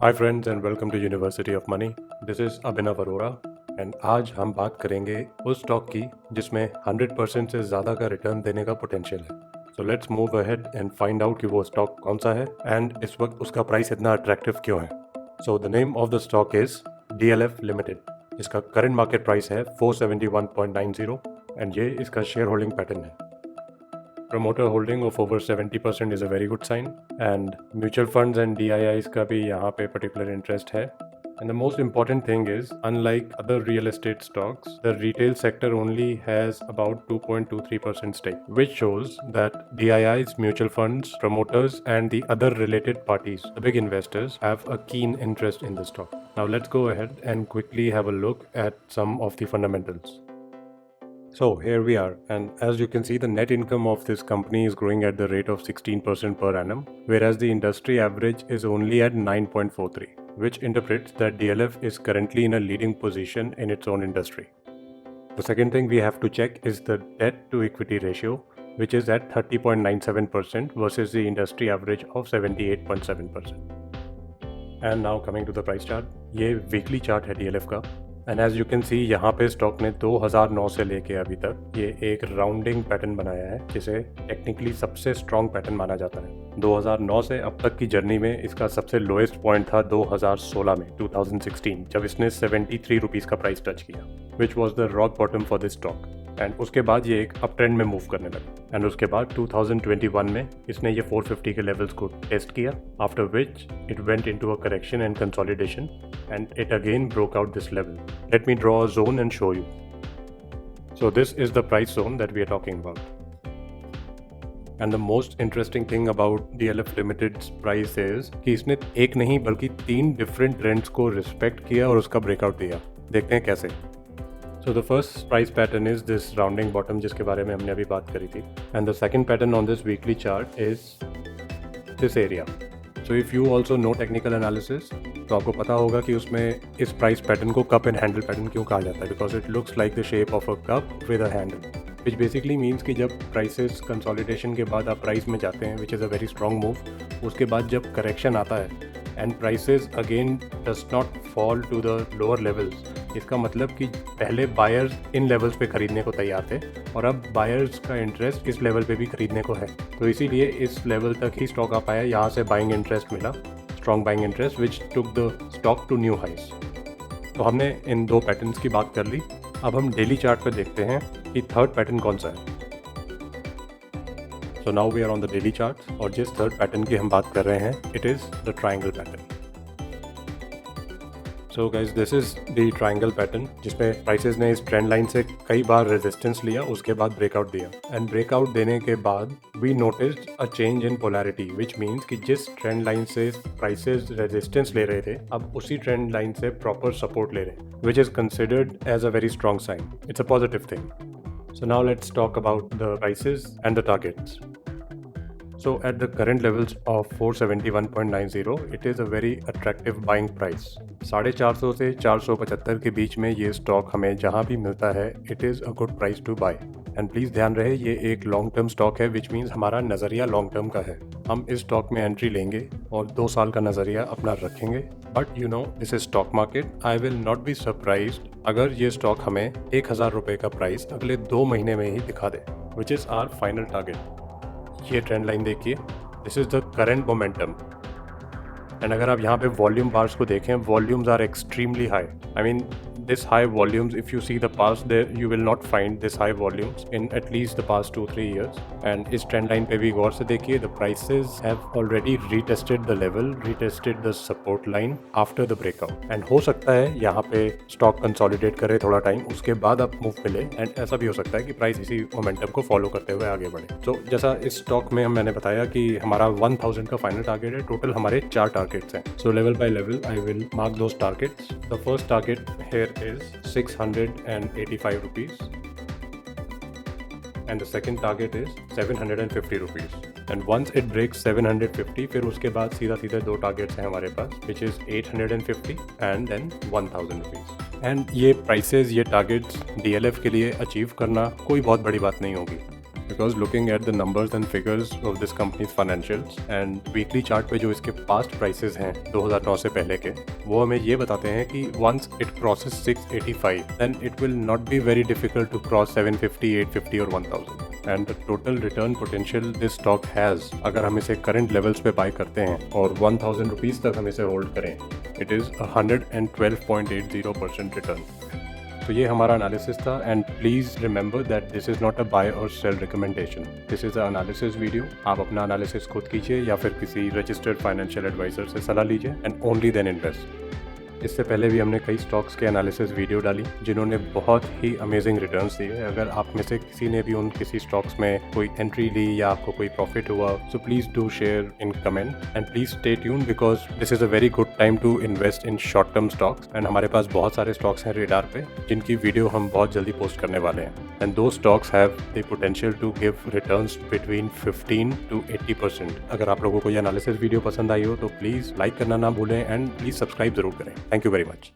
Hi friends and welcome to University of Money. This is Abhinav Arora and आज हम बात करेंगे उस स्टॉक की जिसमें 100% से ज़्यादा का रिटर्न देने का पोटेंशियल है। So let's move ahead and find out कि वो स्टॉक कौन सा है एंड इस वक्त उसका प्राइस इतना अट्रैक्टिव क्यों है। So the name of the stock is DLF limited, जिसका करंट मार्केट प्राइस है 471.90 एंड ये इसका शेयर होल्डिंग पैटर्न है। Promoter holding of over 70% is a very good sign, and mutual funds and DIIs का भी यहाँ पे particular interest है. And the most important thing is, unlike other real estate stocks, the retail sector only has about 2.23% stake, which shows that DIIs, mutual funds, promoters, and the other related parties, the big investors, have a keen interest in the stock. Now let's go ahead and quickly have a look at some of the fundamentals. So here we are, and as you can see, the net income of this company is growing at the rate of 16% per annum, whereas the industry average is only at 9.43, which interprets that DLF is currently in a leading position in its own industry. The second thing we have to check is the debt to equity ratio, which is at 30.97% versus the industry average of 78.7%. And now coming to the price chart, ये weekly chart है DLF का, and as you can see यहाँ पे stock ने 2009 से लेके अभी तक ये एक राउंडिंग पैटर्न बनाया है, जिसे टेक्निकली सबसे स्ट्रॉन्ग पैटर्न माना जाता है। 2009 से अब तक की जर्नी में इसका सबसे लोएस्ट पॉइंट था 2016 में 2016, जब इसने 73 रुपीज़ का प्राइस टच किया, which was the rock bottom for this stock. And उसके बाद ये एक अप ट्रेंड में मूव करने लगा, एंड उसके बाद 2021 में इसने ये 450 के लेवल्स को टेस्ट किया, after which it went into a correction and consolidation and it again broke out this level. Let me draw a zone and show you. So this is the price zone that we are talking about. And the most interesting thing about DLF Limited's price is कि इसने एक नहीं बल्कि 3 different trends को respect किया और उसका breakout दिया। देखते हैं कैसे। So the first price pattern is this rounding bottom, जिसके बारे में हमने अभी बात करी थी. And the second pattern on this weekly chart is this area. So if you also know technical analysis, तो आपको पता होगा कि उसमें इस प्राइस पैटर्न को कप एंड हैंडल पैटर्न क्यों कहा जाता है, because it looks like the shape of a cup with a handle, which basically means कि जब प्राइसेस कंसोलिडेशन के बाद आप प्राइस में जाते हैं, which is a very strong move, उसके बाद जब करेक्शन आता है and prices again does not fall to the lower levels, इसका मतलब कि पहले बायर्स इन लेवल्स पे खरीदने को तैयार थे और अब बायर्स का इंटरेस्ट इस लेवल पे भी खरीदने को है, तो इसीलिए इस लेवल तक ही स्टॉक आ पाया, यहाँ से बाइंग इंटरेस्ट मिला, strong buying interest which took the stock to new highs. तो हमने इन 2 पैटर्न्स की बात कर ली, अब हम डेली चार्ट पे देखते हैं कि थर्ड पैटर्न कौन सा है। So now we are on the daily chart, और जिस थर्ड पैटर्न की हम बात कर रहे हैं, it is the triangle pattern. So guys, this is the triangle pattern, जिसमें प्राइसेस ने इस ट्रेंड लाइन से कई बार रेजिस्टेंस लिया, उसके बाद ब्रेकआउट दिया, एंड ब्रेकआउट देने के बाद we noticed a change in polarity, which means कि जिस ट्रेंड लाइन से प्राइसेस रेजिस्टेंस ले रहे थे, अब उसी ट्रेंड लाइन से प्रॉपर सपोर्ट ले रहे हैं, which is considered as a very strong sign. It's a positive thing. So now let's talk about the prices and the targets. So at the current levels of 471.90, it is a very attractive buying price. 450 से 475 के बीच में ये stock हमें जहाँ भी मिलता है, it is a good price to buy. And please ध्यान रहे, ये एक लॉन्ग टर्म स्टॉक है, विच मीन्स हमारा नज़रिया लॉन्ग टर्म का है। हम इस स्टॉक में एंट्री लेंगे और 2 साल का नज़रिया अपना रखेंगे, but you know this is stock market, I will not be surprised अगर ये स्टॉक हमें 1000 रुपये का प्राइस अगले 2 महीने में ही दिखा दे, which is our final target. ये ट्रेंड लाइन देखिए, this is the current momentum, and अगर आप यहाँ पे वॉल्यूम बार्स को देखें, volumes are extremely high. I mean this high volumes, if you see the past, there you will not find this high volumes in at least the past 2-3 years. And इस trend line पे भी गौर से देखिए, the prices have already retested the level, retested the support line after the breakout. And हो सकता है यहाँ पे stock consolidate करे थोड़ा टाइम, उसके बाद आप move मिले, and ऐसा भी हो सकता है कि प्राइस इसी मोमेंटम को फॉलो करते हुए आगे बढ़े। तो जैसा इस स्टॉक में मैंने बताया कि हमारा 1000 का फाइनल टारगेट है, टोटल हमारे 4 टारगेट्स हैं। सो level by level I will mark those targets. The first target here is 685 rupees, and the second target is 750 rupees. And once it breaks 750, फिर उसके बाद सीधा सीधा 2 टारगेट्स हैं हमारे पास, which is 850 and then 1000 rupees. And ये prices, ये targets DLF के लिए अचीव करना कोई बहुत बड़ी बात नहीं होगी, because looking at the numbers and figures of this companies financials and weekly chart पे जो इसके पास्ट प्राइसेस हैं 2009 से पहले के, वो हमें ये बताते हैं कि once it crosses 685 then it will not be very difficult to cross 750, 850 और 1000 and the total return potential this stock has, अगर हम इसे करंट लेवल्स पे बाय करते हैं और 1000 रुपीज तक हम इसे होल्ड करें, इट इज 112.80% रिटर्न। तो ये हमारा एनालिसिस था and please remember that this is not a buy or sell recommendation, this is a analysis video. आप अपना एनालिसिस खुद कीजिए या फिर किसी रजिस्टर्ड फाइनेंशियल एडवाइजर से सलाह लीजिए एंड ओनली देन इन्वेस्ट। इससे पहले भी हमने कई स्टॉक्स के एनालिसिस वीडियो डाली जिन्होंने बहुत ही अमेजिंग रिटर्न्स दिए। अगर आप में से किसी ने भी उन किसी स्टॉक्स में कोई एंट्री ली या आपको कोई प्रॉफिट हुआ, so please do share in comment and please stay tune because this is a very good time to invest in short term stocks. And हमारे पास बहुत सारे स्टॉक्स हैं रेडार पे जिनकी वीडियो हम बहुत जल्दी पोस्ट करने वाले हैं एंड दो stocks have the potential to give returns between 15 to 80%। अगर आप लोगों को ये एनालिसिस वीडियो पसंद आई हो तो प्लीज़ लाइक करना ना भूलें एंड प्लीज़ सब्सक्राइब जरूर करें। Thank you very much.